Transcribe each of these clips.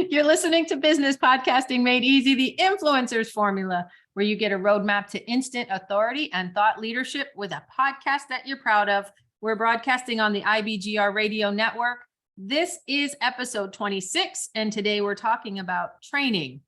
You're listening to Business Podcasting Made Easy, the influencer's formula, where you get a roadmap to instant authority and thought leadership with a podcast that you're proud of. We're broadcasting on the IBGR radio network. This is episode 26, and today we're talking about training,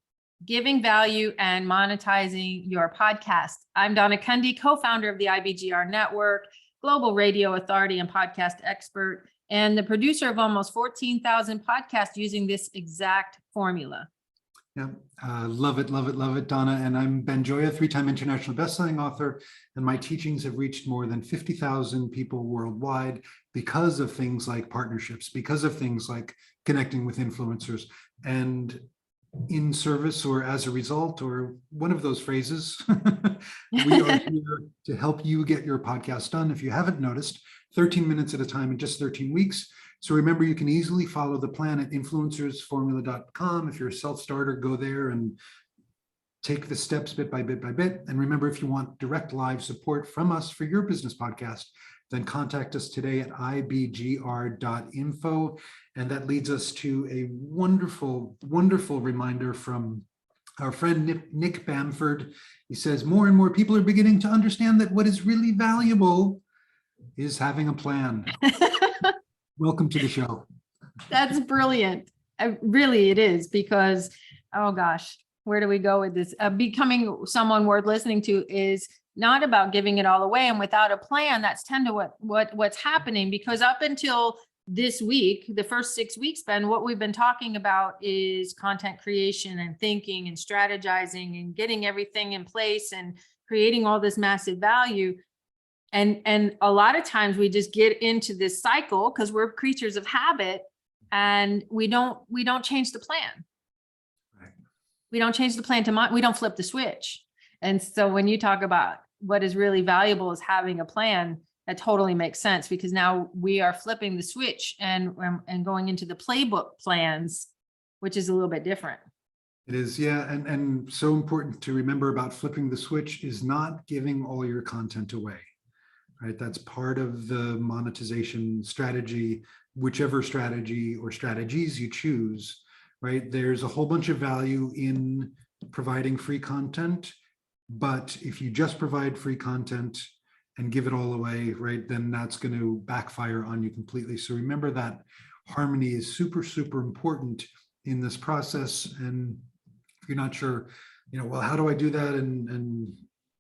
giving value, and monetizing your podcast. I'm Donna Cundy, co-founder of the IBGR network, global radio authority and podcast expert, and the producer of almost 14,000 podcasts using this exact formula. Yeah, love it, Donna. And I'm Ben Joya, 3-time international bestselling author, and my teachings have reached more than 50,000 people worldwide because of things like partnerships, because of things like connecting with influencers. And in service or as a result, or one of those phrases, we are here to help you get your podcast done. If you haven't noticed, 13 minutes at a time in just 13 weeks. So remember, you can easily follow the plan at influencersformula.com. If you're a self-starter, go there and take the steps bit by bit by bit. And remember, if you want direct live support from us for your business podcast, then contact us today at ibgr.info. And that leads us to a wonderful, wonderful reminder from our friend Nick Bamford. He says, more and more people are beginning to understand that what is really valuable is having a plan. Welcome to the show. That's brilliant. Really, it is, because, oh gosh, where do we go with this? Becoming someone worth listening to is not about giving it all away. And without a plan, that's tend to what's happening, because up until this week, the first 6 weeks, Ben, what we've been talking about is content creation and thinking and strategizing and getting everything in place and creating all this massive value. And a lot of times we just get into this cycle because we're creatures of habit, and we don't change the plan. Right. We don't change the plan we don't flip the switch. And so when you talk about what is really valuable is having a plan, that totally makes sense, because now we are flipping the switch and going into the playbook plans, which is a little bit different. It is, yeah. And so important to remember about flipping the switch is not giving all your content away. Right, that's part of the monetization strategy, whichever strategy or strategies you choose, right? There's a whole bunch of value in providing free content, but if you just provide free content and give it all away, right, then that's going to backfire on you completely. So remember that harmony is super, super important in this process. And if you're not sure, well, how do I do that? And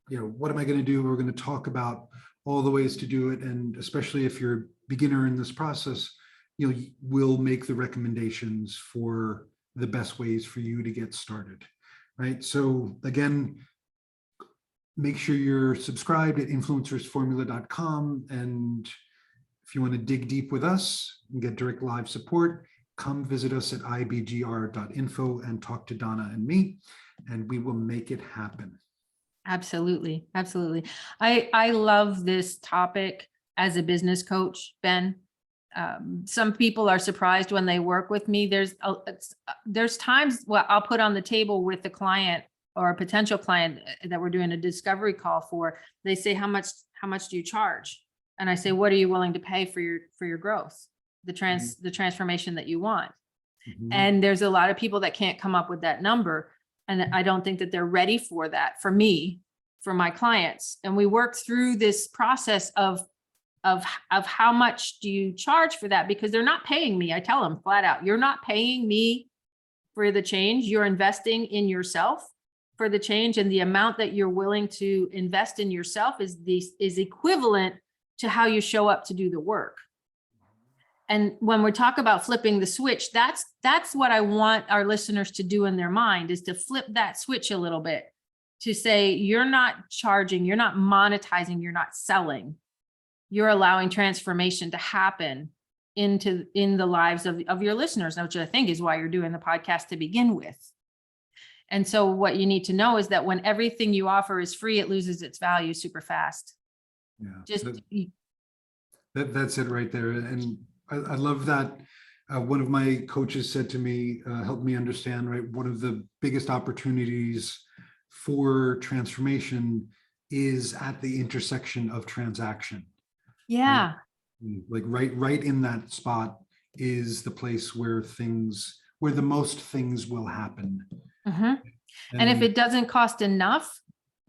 what am I going to do? We're going to talk about all the ways to do it. And especially if you're a beginner in this process, we'll make the recommendations for the best ways for you to get started, right? So again, make sure you're subscribed at influencersformula.com. And if you want to dig deep with us and get direct live support, come visit us at ibgr.info and talk to Donna and me, and we will make it happen. Absolutely. Absolutely. I love this topic as a business coach, Ben. Some people are surprised when they work with me. There's times I'll put on the table with the client or a potential client that we're doing a discovery call for. They say, how much do you charge? And I say, what are you willing to pay for your growth, the transformation that you want? Mm-hmm. And there's a lot of people that can't come up with that number. And I don't think that they're ready for that, for me, for my clients. And we work through this process of how much do you charge for that? Because they're not paying me. I tell them flat out, you're not paying me for the change. You're investing in yourself for the change. And the amount that you're willing to invest in yourself is equivalent to how you show up to do the work. And when we talk about flipping the switch, that's what I want our listeners to do in their mind, is to flip that switch a little bit, to say, you're not charging, you're not monetizing, you're not selling. You're allowing transformation to happen in the lives of your listeners, which I think is why you're doing the podcast to begin with. And so what you need to know is that when everything you offer is free, it loses its value super fast. Yeah, that's it right there. And I love that. One of my coaches said to me, helped me understand, right, one of the biggest opportunities for transformation is at the intersection of transaction. Yeah. Right? Like right in that spot is the place where the most things will happen. Mhm. And if it doesn't cost enough,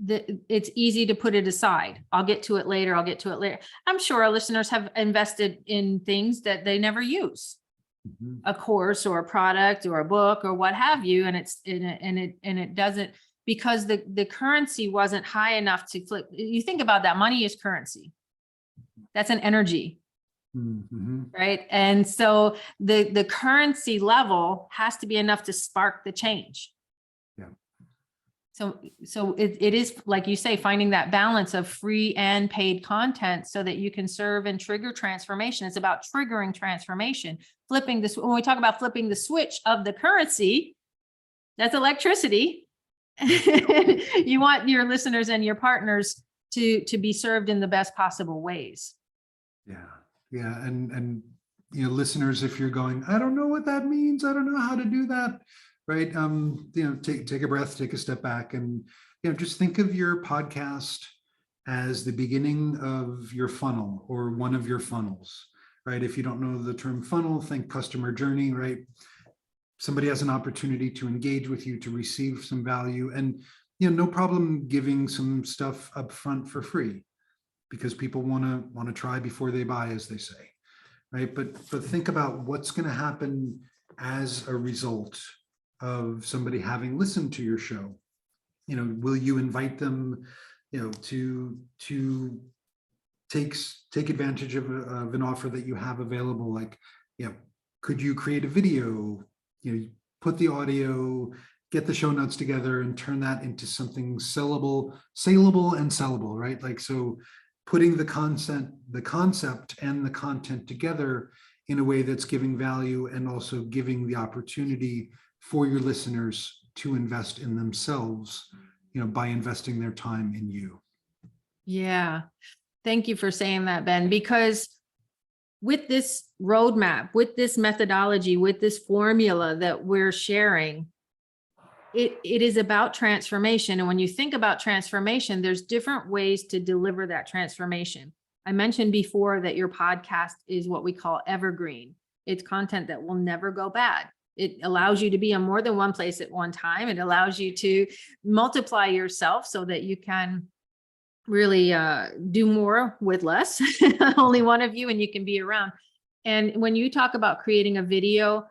it's easy to put it aside. I'll get to it later. I'll get to it later. I'm sure our listeners have invested in things that they never use, Mhm. a course or a product or a book or what have you. And it doesn't, because the currency wasn't high enough to flip. You think about that, money is currency. That's an energy, Mhm. right? And so the currency level has to be enough to spark the change. Yeah. So it is, like you say, finding that balance of free and paid content so that you can serve and trigger transformation. It's about triggering transformation, flipping this. When we talk about flipping the switch of the currency, that's electricity. You want your listeners and your partners to be served in the best possible ways. Yeah. Yeah. And listeners, if you're going, I don't know what that means, I don't know how to do that, right? Take a breath, take a step back, and just think of your podcast as the beginning of your funnel or one of your funnels, right? If you don't know the term funnel, think customer journey, right? Somebody has an opportunity to engage with you, to receive some value, and no problem giving some stuff up front for free, because people want to try before they buy, as they say, right? But think about what's going to happen as a result of somebody having listened to your show. Will you invite them, to take advantage of an offer that you have available? Like, could you create a video? Put the audio, get the show notes together, and turn that into something salable and sellable, right? Like, so putting the concept and the content together in a way that's giving value and also giving the opportunity for your listeners to invest in themselves, by investing their time in you. Yeah. Thank you for saying that, Ben, because with this roadmap, with this methodology, with this formula that we're sharing, it is about transformation. And when you think about transformation, there's different ways to deliver that transformation. I mentioned before that your podcast is what we call evergreen. It's content that will never go bad. It allows you to be in more than one place at one time. It allows you to multiply yourself so that you can really do more with less, only one of you, and you can be around. And when you talk about creating a video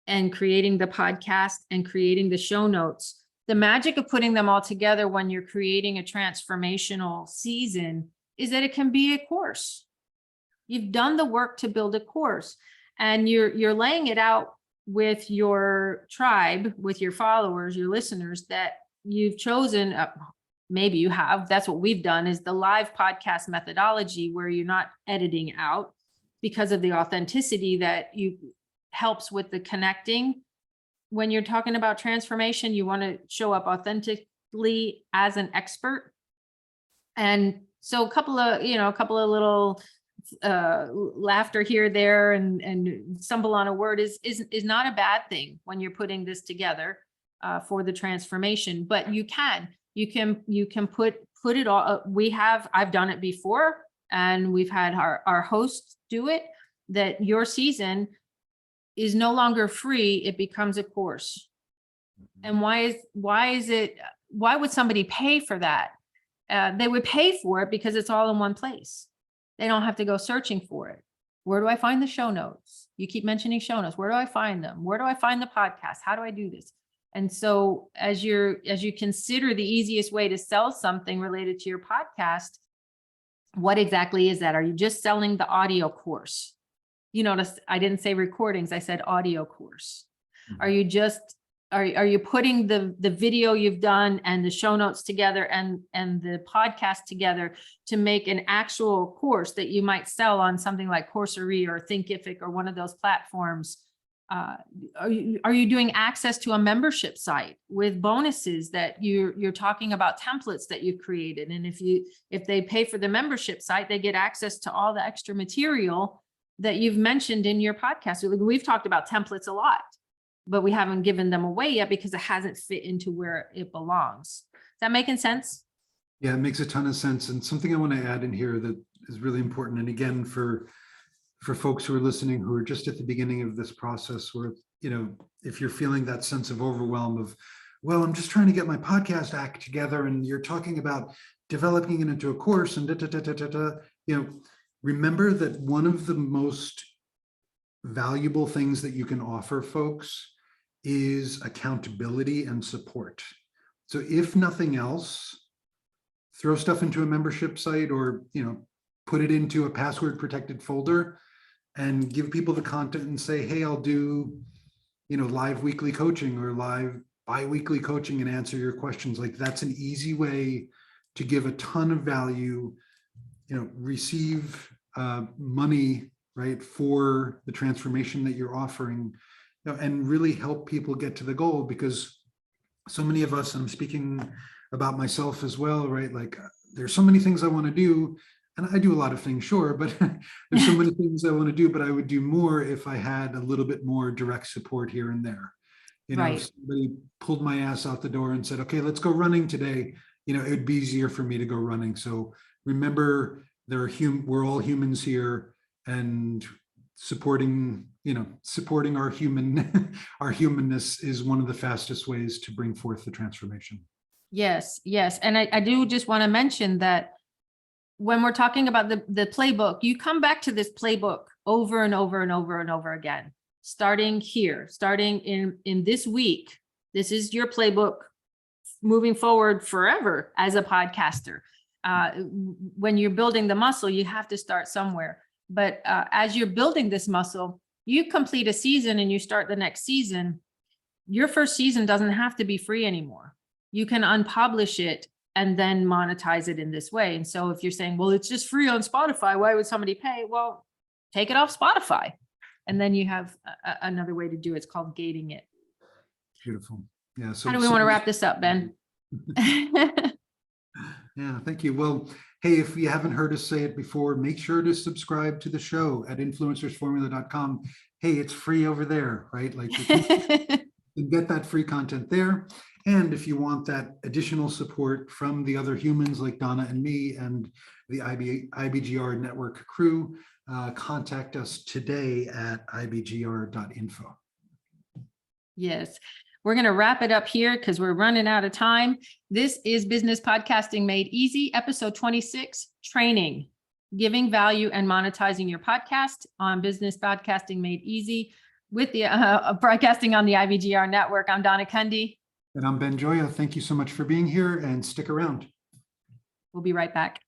and creating the podcast and creating the show notes, the magic of putting them all together when you're creating a transformational season is that it can be a course. You've done the work to build a course, and you're laying it out with your tribe, with your followers, your listeners, that you've chosen. Maybe you have. That's what we've done, is the live podcast methodology, where you're not editing out, because of the authenticity that you helps with the connecting. When you're talking about transformation, you want to show up authentically as an expert. And so a couple of little laughter here, there, and stumble on a word is not a bad thing when you're putting this together for the transformation. But you can put it all. I've done it before, and we've had our hosts do it, that your season is no longer free, it becomes a course. And why would somebody pay for that? They would pay for it because it's all in one place. They don't have to go searching for it. Where do I find the show notes? You keep mentioning show notes. Where do I find them? Where do I find the podcast? How do I do this? And so as you consider the easiest way to sell something related to your podcast, what exactly is that? Are you just selling the audio course? You notice I didn't say recordings, I said audio course. Mm-hmm. Are you putting the video you've done and the show notes together and the podcast together to make an actual course that you might sell on something like Coursera or Thinkific or one of those platforms? Are you doing access to a membership site with bonuses that you're talking about, templates that you've created? And if they pay for the membership site, they get access to all the extra material that you've mentioned in your podcast. We've talked about templates a lot, but we haven't given them away yet because it hasn't fit into where it belongs. Is that making sense? Yeah, it makes a ton of sense. And something I want to add in here that is really important. And again, for for folks who are listening, who are just at the beginning of this process, where, if you're feeling that sense of overwhelm of, well, I'm just trying to get my podcast act together, and you're talking about developing it into a course and remember that one of the most valuable things that you can offer folks is accountability and support. So if nothing else, throw stuff into a membership site, or, put it into a password protected folder and give people the content and say, hey, I'll do, live weekly coaching or live bi-weekly coaching and answer your questions. Like, that's an easy way to give a ton of value, receive money, right, for the transformation that you're offering, and really help people get to the goal. Because so many of us, and I'm speaking about myself as well, right? Like, there's so many things I want to do, and I do a lot of things, sure, but there's so many things I want to do, but I would do more if I had a little bit more direct support here and there. Right. If somebody pulled my ass out the door and said, okay, let's go running today, it would be easier for me to go running. So remember, we're all humans here, and supporting our our humanness is one of the fastest ways to bring forth the transformation. Yes. And I do just want to mention that when we're talking about the playbook, you come back to this playbook over and over and over and over again, starting in this week. This is your playbook moving forward forever as a podcaster. When you're building the muscle, you have to start somewhere. But as you're building this muscle, you complete a season and you start the next season. Your first season doesn't have to be free anymore. You can unpublish it and then monetize it in this way. And so if you're saying, well, it's just free on Spotify, why would somebody pay? Well, take it off Spotify. And then you have another way to do it. It's called gating it. Beautiful. Yeah. So how do we want to wrap this up, Ben? Yeah, thank you. Well, hey, if you haven't heard us say it before, make sure to subscribe to the show at influencersformula.com. Hey, it's free over there, right? Like, you can get that free content there. And if you want that additional support from the other humans like Donna and me and the IBGR network crew, contact us today at ibgr.info. Yes. We're going to wrap it up here because we're running out of time. This is Business Podcasting Made Easy, episode 26, training, giving value and monetizing your podcast on Business Podcasting Made Easy with the broadcasting on the IBGR network. I'm Donna Cundy. And I'm Ben Joya. Thank you so much for being here, and stick around. We'll be right back.